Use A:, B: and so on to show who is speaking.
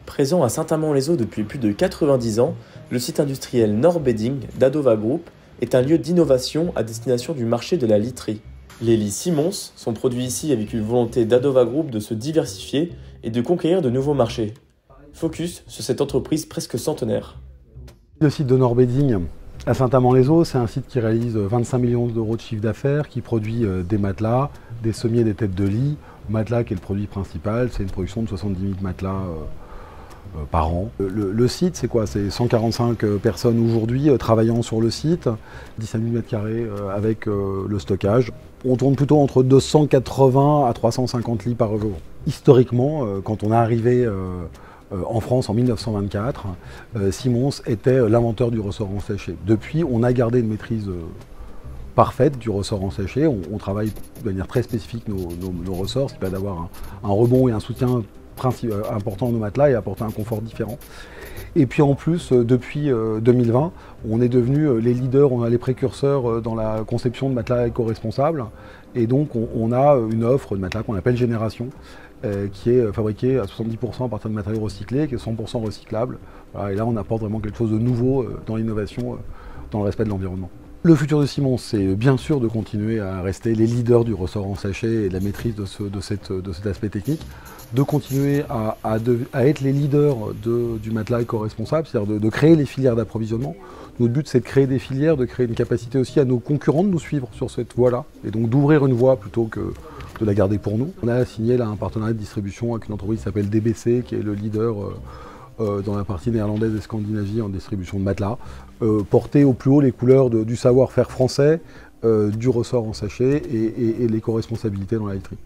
A: Présent à Saint-Amand-les-Eaux depuis plus de 90 ans, le site industriel Nord-Bedding d'Adova Group est un lieu d'innovation à destination du marché de la literie. Les lits Simons sont produits ici avec une volonté d'Adova Group de se diversifier et de conquérir de nouveaux marchés. Focus sur cette entreprise presque centenaire.
B: Le site de Nord-Bedding à Saint-Amand-les-Eaux, c'est un site qui réalise 25 millions d'euros de chiffre d'affaires, qui produit des matelas, des sommiers, des têtes de lit. Matelas qui est le produit principal, c'est une production de 70 000 matelas par an. Le site, c'est quoi? C'est 145 personnes aujourd'hui travaillant sur le site, 15 000 m² avec le stockage. On tourne plutôt entre 280 à 350 lits par jour. Historiquement, quand on est arrivé en France en 1924, Simons était l'inventeur du ressort en sachet. Depuis, on a gardé une maîtrise parfaite du ressort en sachet. On travaille de manière très spécifique nos ressorts, ce qui permet d'avoir un rebond et un soutien important à nos matelas et apporter un confort différent. Et puis en plus, depuis 2020, on est devenu les leaders, on a les précurseurs dans la conception de matelas éco-responsables. Et donc on a une offre de matelas qu'on appelle Génération, qui est fabriquée à 70% à partir de matériaux recyclés, qui est 100% recyclable. Voilà, et là on apporte vraiment quelque chose de nouveau dans l'innovation, dans le respect de l'environnement. Le futur de Simons, c'est bien sûr de continuer à rester les leaders du ressort en sachet et de la maîtrise de cet aspect technique, de continuer à être les leaders du matelas éco-responsable, c'est-à-dire de créer les filières d'approvisionnement. Notre but, c'est de créer des filières, de créer une capacité aussi à nos concurrents de nous suivre sur cette voie-là, et donc d'ouvrir une voie plutôt que de la garder pour nous. On a signé là un partenariat de distribution avec une entreprise qui s'appelle DBC, qui est le leader dans la partie néerlandaise et Scandinavie en distribution de matelas, porter au plus haut les couleurs du savoir-faire français, du ressort en sachet et l'éco-responsabilité dans la literie.